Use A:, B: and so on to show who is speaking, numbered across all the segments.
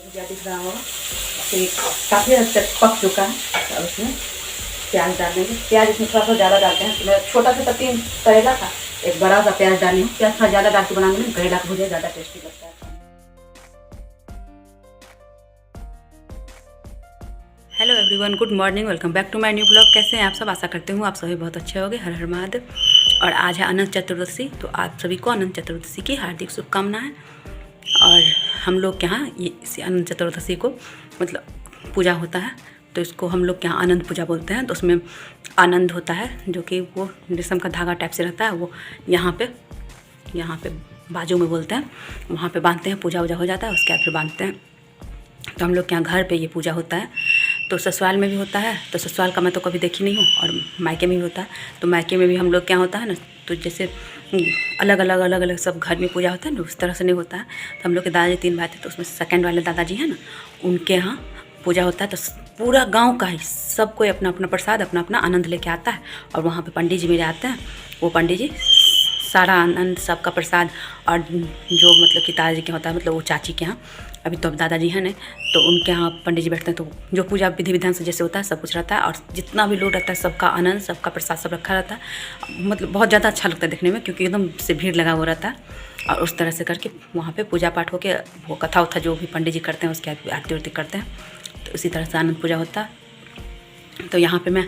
A: भुजिया दिख रहा होगा तो काफ़ी हद तक पक चुका है। और उसमें प्याज डाल देंगे। प्याज इसमें थोड़ा सा ज़्यादा डालते हैं। तो मैं छोटा सा 3 करेला था, एक बड़ा सा प्याज डाली हूँ। प्याज थोड़ा ज़्यादा डाल के बनाने में करेला का भुजिया ज़्यादा टेस्टी लगता है। Hello everyone, good morning, welcome back to my new blog. कैसे हैं आप सब? आशा करते हूँ आप सभी बहुत अच्छे होंगे। हर हर महादेव। और आज है अनंत चतुर्दशी, तो आप सभी को अनंत चतुर्दशी की हार्दिक शुभकामनाएं। और हम लोग के यहाँ ये इसी अनंत चतुर्दशी को मतलब पूजा होता है, तो इसको हम लोग के यहाँ आनंद पूजा बोलते हैं। तो उसमें आनंद होता है जो कि वो रेशम का धागा टाइप से रहता है, वो यहाँ पे बाजू में बोलते हैं, वहाँ पे बांधते हैं। पूजा वूजा हो जाता है, उसके बाद फिर बांधते हैं। तो हम लोग के यहाँ घर पे ये पूजा होता है। तो ससुराल में भी होता है, तो ससुराल का मैं तो कभी देखी नहीं हूँ, और मायके में भी होता है। तो मायके में भी हम लोग क्या होता है ना, तो जैसे अलग अलग सब घर में पूजा होता है ना, उस तरह से नहीं होता है। तो हम लोग के दादाजी 3 भाई थे, तो उसमें सेकंड वाले दादाजी हैं ना, उनके यहाँ पूजा होता है। तो पूरा गाँव का ही सब कोई अपना अपना प्रसाद, अपना अपना आनंद लेके आता है। और वहाँ पर पंडित जी मेरे आते हैं। वो पंडित जी सारा आनंद, सबका प्रसाद, और जो मतलब कि दादाजी के होता है, मतलब वो चाची के यहाँ, अभी तो अब दादाजी हैं नहीं, तो उनके यहाँ पंडित जी बैठते हैं। तो जो पूजा विधि विधान से जैसे होता है सब कुछ रहता है, और जितना भी लोग रहता है सबका आनंद, सबका प्रसाद सब रखा रहता है। मतलब बहुत ज़्यादा अच्छा लगता है देखने में, क्योंकि एकदम से भीड़ लगा हुआ रहता है। और उस तरह से करके वहाँ पे पूजा पाठ होके वो कथा उथा जो भी पंडित जी करते हैं उसकी आरती उरती करते हैं। तो इसी तरह से आनंद पूजा होता है। तो यहाँ पर मैं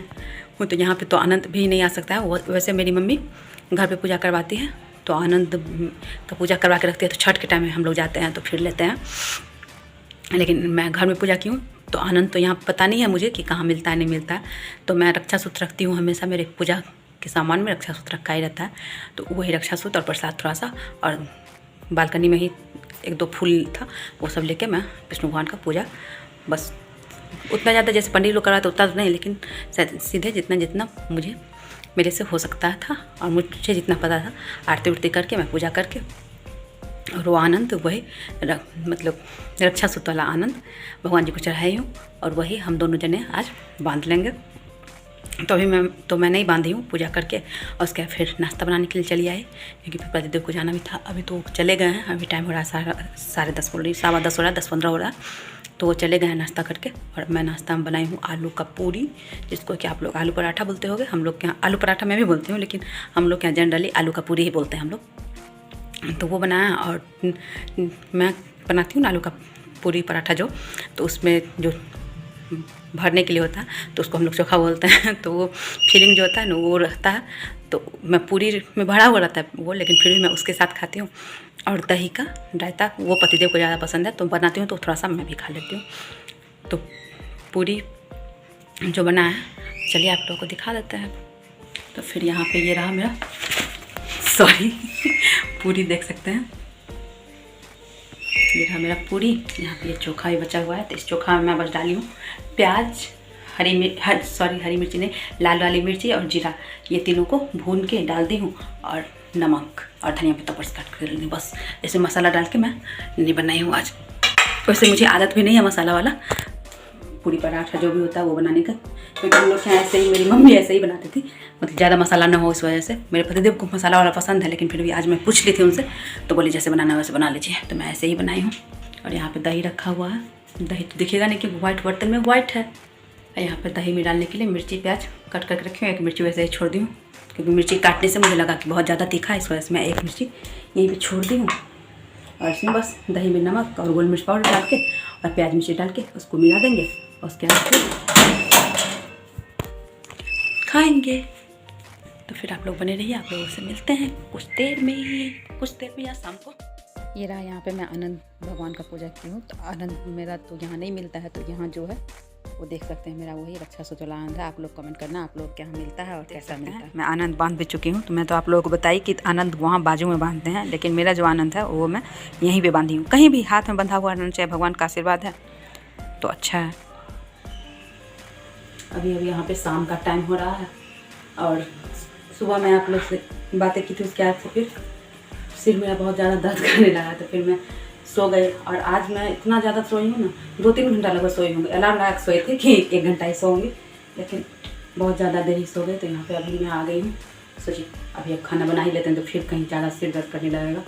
A: हूँ, तो यहाँ पर तो आनंद भी नहीं आ सकता है। वैसे मेरी मम्मी घर पर पूजा करवाती है, तो आनंद का पूजा करवा के रखती है। तो छठ के टाइम में हम लोग जाते हैं तो फिर लेते हैं। लेकिन मैं घर में पूजा की हूँ, तो आनंद तो यहाँ पता नहीं है मुझे कि कहाँ मिलता है नहीं मिलता है। तो मैं रक्षा सूत्र रखती हूँ हमेशा। मेरे पूजा के सामान में रक्षा सूत्र रखा ही रहता है। तो वही रक्षा सूत्र और प्रसाद थोड़ा सा, और बालकनी में ही 1-2 फूल था, वो सब लेके मैं विष्णु भगवान का पूजा, बस उतना ज़्यादा जैसे पंडित लोग कराते उतना तो नहीं, लेकिन सीधे जितना मुझे मेरे से हो सकता था और मुझे जितना पता था, आरती उरती करके मैं पूजा करके, और वो आनंद वही मतलब रक्षा सूत्र वाला आनंद भगवान जी को चढ़ाई हूँ। और वही हम दोनों जने आज बांध लेंगे। तो अभी मैं नहीं बांधी हूँ पूजा करके, और उसके बाद फिर नाश्ता बनाने के लिए चली आई, क्योंकि फिर प्रतिदेव को जाना भी था। अभी तो चले गए हैं, अभी टाइम हो रहा है 10:30 बोल रही, 10:15 हो रहा है, 10:15 हो रहा है। तो वो चले गए हैं नाश्ता करके। और मैं नाश्ता में बनाई हूँ आलू का पूरी, जिसको कि आप लोग आलू पराठा बोलते होगे। हम लोग के यहाँ आलू पराठा मैं भी बोलती हूँ, लेकिन हम लोग के यहाँ जनरली आलू का पूरी ही बोलते हैं हम लोग। तो वो बनाया, और मैं बनाती हूँ ना आलू का पूरी पराठा जो, तो उसमें जो भरने के लिए होता है, तो उसको हम लोग चोखा बोलते हैं। तो वो फीलिंग जो होता है ना वो रहता है। तो मैं पूरी में भरा हुआ रहता है वो, लेकिन फिर भी मैं उसके साथ खाती हूँ। और दही का रायता वो पतिदेव को ज़्यादा पसंद है, तो बनाती हूँ तो थोड़ा सा मैं भी खा लेती हूँ। तो पूरी जो बना है, चलिए आप लोगों को दिखा देते हैं। तो फिर यहाँ पे ये रहा मेरा पूरी देख सकते हैं, ये रहा मेरा पूरी। यहाँ पे ये चोखा भी बचा हुआ है, तो इस चोखा में मैं बस डाली हूँ प्याज, हरी मिर्ची नहीं, लाल वाली मिर्ची और जीरा, ये तीनों को भून के डाल दी हूँ, और नमक और धनिया पत्ता पर काट कर दी। बस ऐसे मसाला डाल के मैं नहीं बनाई हूँ आज। वैसे मुझे आदत भी नहीं है मसाला वाला पूरी पराठा जो भी होता है वो बनाने का, क्योंकि हम लोग ऐसे ही, मेरी मम्मी ऐसे ही बनाती थी, मतलब ज़्यादा मसाला ना हो इस वजह से। मेरे पतिदेव को मसाला वाला पसंद है, लेकिन फिर भी आज मैं पूछ ली थी उनसे, तो बोली जैसे बनाना है वैसे बना लीजिए। तो मैं ऐसे ही बनाई हूँ। और यहाँ पे दही रखा हुआ है, दही तो दिखेगा नहीं कि वाइट बर्तन में वाइट है। यहाँ पर दही में डालने के लिए मिर्ची प्याज कट करके रखी हूँ। एक मिर्ची वैसे ही छोड़ दी हूँ, क्योंकि मिर्ची काटने से मुझे लगा कि बहुत ज़्यादा तीखा है, इस वजह से मैं एक मिर्ची यहीं पर छोड़ दी हूँ। और इसमें बस दही में नमक और गोल मिर्च पाउडर डाल के और प्याज मिर्ची डाल के उसको मिला देंगे, और उसके बाद फिर खाएंगे। तो फिर आप लोग बने रहिए, आप लोगों से मिलते हैं कुछ देर में या शाम को। ये रहा, यहाँ पे मैं आनंद भगवान का पूजा की हूँ। तो आनंद मेरा तो यहाँ नहीं मिलता है, तो यहाँ जो है वो देख सकते हैं, मेरा वही रक्षा सूत्र वाला आनंद है। आप लोग कमेंट करना आप लोग क्या मिलता है और कैसा मिलता है। मैं आनंद बांध भी चुकी हूँ, तो मैं तो आप लोगों को बताई कि आनंद वहाँ बाजू में बांधते हैं, लेकिन मेरा जो आनंद है वो मैं यहीं पे बांधी हूँ। कहीं भी हाथ में बंधा हुआ आनंद, चाहे भगवान का आशीर्वाद है तो अच्छा है। अभी यहाँ पे शाम का टाइम हो रहा है, और सुबह मैं आप लोग से बातें की थी, उसके बाद से फिर सिर मेरा बहुत ज़्यादा दर्द करने लगा, तो फिर मैं सो गई। और आज मैं इतना ज़्यादा सोई हूँ ना, 2-3 घंटा लगभग सोई हूँ। अलार्म लगा के सोए थे कि 1 घंटा ही सोऊंगी, लेकिन बहुत ज़्यादा देर ही सो गई। तो यहाँ पे अभी मैं आ गई हूँ, सोची अभी अब खाना बना ही लेते हैं, तो फिर कहीं ज़्यादा सिर दर्द करने लगेगा,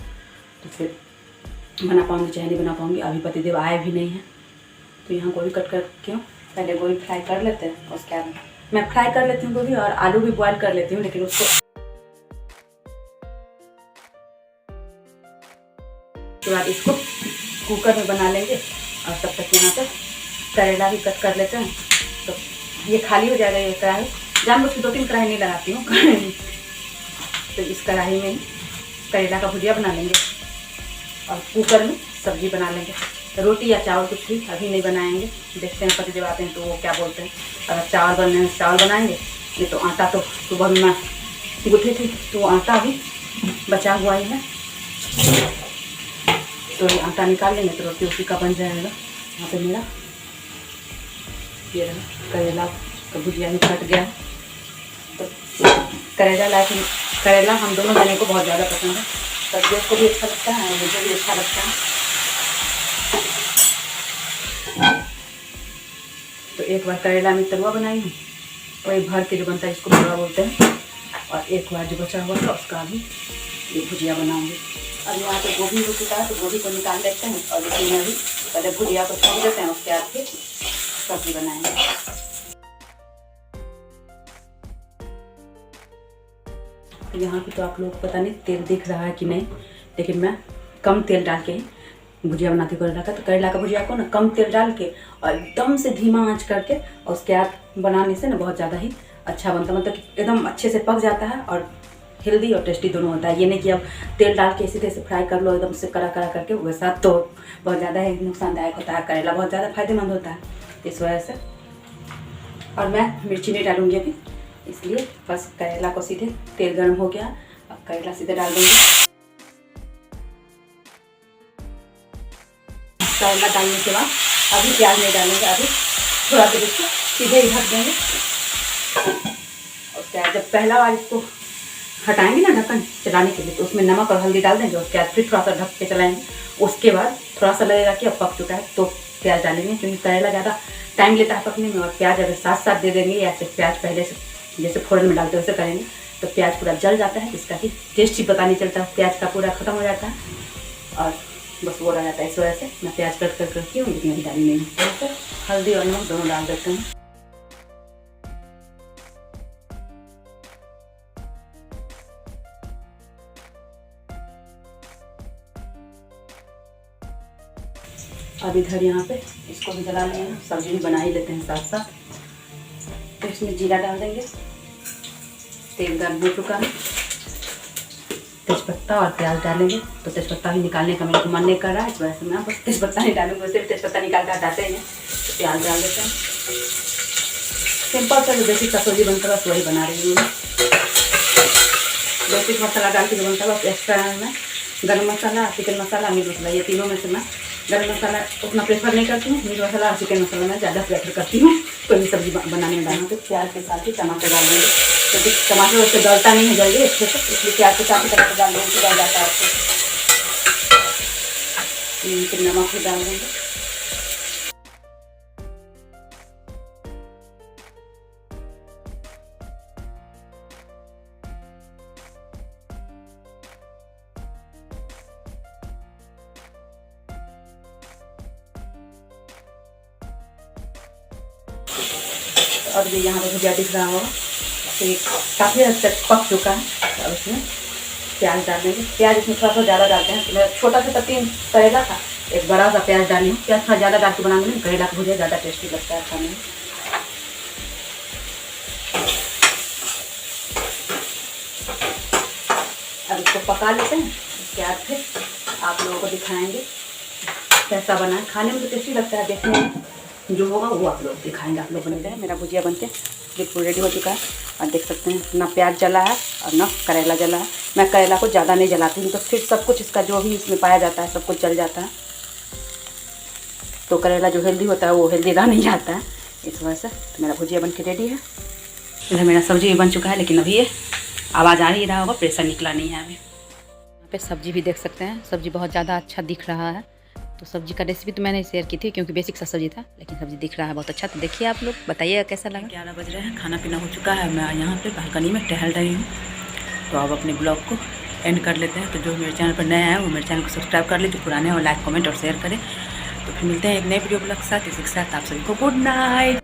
A: तो फिर बना पाऊँगी चाहे नहीं बना पाऊँगी। अभी पतिदेव आए भी नहीं हैं, तो यहाँ गोभी कट करके हूँ, पहले गोभी फ्राई कर लेते हैं। उसके बाद मैं फ्राई कर लेती हूँ गोभी, और आलू भी बॉयल कर लेती हूँ, लेकिन उसको उसके बाद इसको कुकर में बना लेंगे। और तब तक यहाँ पे करेला भी कट कर लेते हैं। तो ये खाली हो जाएगा ये कढ़ाई। जानबूझ के 2-3 कढ़ाई नहीं लगाती हूँ तो इस कढ़ाई में करेला का भुजिया बना लेंगे और कुकर में सब्जी बना लेंगे। रोटी या चावल कुछ भी अभी नहीं बनाएंगे, देखते हैं पति जब आते हैं तो वो क्या बोलते हैं। अगर चावल बनने हैं चावल बनाएंगे, नहीं तो आटा तो सुबह में मैं गूँथी थी तो आटा भी बचा हुआ ही है, तो ये आटा निकाल लेंगे तो रोटी उसी का बन जाएगा। यहाँ पे मेरा ये रहा करेला का भुजिया भी कट गया। तो करेला हम दोनों जने को बहुत ज़्यादा पसंद है। सब्जियों को भी अच्छा लगता है और मुझे भी अच्छा लगता है। तो एक बार करेला में तरुआ बनाई हूँ, वही भर के जो बनता है इसको तरुआ बोलते हैं, और एक बार जो बचा हुआ था उसका भी ये भुजिया बनाऊंगी। अब यहाँ पे गोभी हो चुका है तो गोभी को निकाल लेते हैं, और इसी में भी पहले भुजिया को छोड़ देते हैं, उसके बाद फिर सब्जी बनाएंगे। यहाँ पे तो आप लोग पता नहीं तेल दिख रहा है कि नहीं, लेकिन मैं कम तेल डाल के ही भुजिया बनाती हूँ करेला का। तो करेला का भुजिया को ना कम तेल डाल के और एकदम से धीमा आंच करके और उसके बाद बनाने से ना बहुत ज़्यादा ही अच्छा बनता है। मतलब एकदम अच्छे से पक जाता है और हेल्दी और टेस्टी दोनों होता है। ये नहीं कि अब तेल डाल के इसी तरह से फ्राई कर लो एकदम से कड़ा कड़ा करके, वैसा तो बहुत ज़्यादा ही नुकसानदायक होता है। करेला बहुत ज़्यादा फायदेमंद होता है इस वजह से। और मैं मिर्ची नहीं डालूँगी अभी, इसलिए बस करेला को सीधे तेल गर्म हो गया, अब करेला सीधे डाल देंगे। करेला डालने के बाद अभी प्याज नहीं डालेंगे, अभी थोड़ा देर इसको सीधे ही ढक देंगे। उसके बाद जब पहला बार इसको हटाएंगे ना ढक्कन चलाने के लिए, तो उसमें नमक और हल्दी डाल देंगे। उसके बाद फिर थोड़ा सा ढक के चलाएंगे। उसके बाद थोड़ा सा लगेगा कि अब पक चुका है तो प्याज डालेंगे, क्योंकि करेला ज़्यादा टाइम लेता है पकने में। और प्याज अगर साथ साथ दे देंगे या फिर प्याज पहले से जैसे फोड़न में डालते वैसे करेंगे तो प्याज पूरा जल जाता है, जिसका कि टेस्ट ही पता नहीं चलता, प्याज का पूरा ख़त्म हो जाता है और बस वो रह जाता है। इस वजह से मैं प्याज कट कर रखी हूँ, लेकिन अभी डाली नहीं हूँ। तो हल्दी और नमक दोनों डाल देते हैं। अब इधर यहाँ पे इसको भी जला लेंगे, सब्जी भी बना ही लेते हैं साथ साथ। तो इसमें जीरा डाल देंगे, तेल गर्म हो चुका है, तेज़पत्ता और प्याज डालेंगे। तो तेज़पत्ता भी निकालने का मेरे को मन नहीं कर रहा है, इस वजह से मैं बस तेज़पत्ता नहीं डालूंगी। वैसे भी तेज़पत्ता निकाल कर हटाते हैं, तो प्याज डाल देते हैं। सिंपल सा जो बेसिक सा सब्जी बनता है बस वही बना रही हूँ। बेसिक मसाला डाल के जो बनता है बस एक्स्ट्रा है। मैं गरम मसाला, चिकन मसाला, मीट मसाला, ये तीनों में से मैं गरम मसाला उतना प्रेफर नहीं करती हूँ। मीट मसाला और चिकन मसाला मैं ज़्यादा प्रेफर करती हूँ कोई सब्जी बनाने में डालना। तो प्याज के साथ ही टमाटर डाल देंगे, क्योंकि टमाटर उससे गलता नहीं है जल्दी अच्छे से, इसलिए प्याज के साथ ही टमाटर डाल देंगे, गल जाता है अच्छे से। फिर नमक भी डाल देंगे। और ये यहाँ पे भुजिया दिख रहा होगा तो ये काफ़ी हद तक पक चुका है। और इसमें प्याज डाल देंगे। प्याज इसमें थोड़ा सा ज़्यादा डालते हैं, तो मैं छोटा सा 3 करेला था, एक बड़ा सा प्याज डाली हूँ। प्याज थोड़ा ज़्यादा डाल के बनाने में करेला का भुजिया ज़्यादा टेस्टी लगता है खाने में। अब इसको पका लेते हैं, उसके बाद फिर आप लोगों को दिखाएँगे कैसा बना है। खाने में तो टेस्टी लगता है, देखने में जो होगा वो आप लोग दिखाएंगे। आप लोग बन जाए। मेरा भुजिया बनके बिल्कुल रेडी हो चुका है, और देख सकते हैं ना प्याज जला है और ना करेला जला है। मैं करेला को ज़्यादा नहीं जलाती हूँ, तो फिर सब कुछ इसका जो भी इसमें पाया जाता है सब कुछ जल जाता है। तो करेला जो हेल्दी होता है वो हेल्दी रह नहीं जाता है, इस वजह से। तो मेरा भुजिया बन के रेडी है। इधर मेरा सब्जी भी बन चुका है, लेकिन अभी ये आवाज़ आ ही रहा होगा, प्रेशर निकला नहीं है अभी। यहाँ पे सब्जी भी देख सकते हैं, सब्जी बहुत ज़्यादा अच्छा दिख रहा है। तो सब्जी का रेसिपी तो मैंने शेयर की थी, क्योंकि बेसिक सा सब्जी था, लेकिन सब्जी दिख रहा है बहुत अच्छा। तो देखिए आप लोग, बताइएगा कैसा लगा। 11 बज रहे हैं, खाना पीना हो चुका है। मैं यहाँ पे बालकनी में टहल रही हूँ। तो अब अपने ब्लॉग को एंड कर लेते हैं। तो जो मेरे चैनल पर नया है वो मेरे चैनल को सब्सक्राइब कर ले, जो पुराने हैं वो लाइक कमेंट और शेयर करें। तो फिर मिलते हैं एक नए वीडियो ब्लॉग के साथ। इसी के साथ आप सभी को गुड नाइट।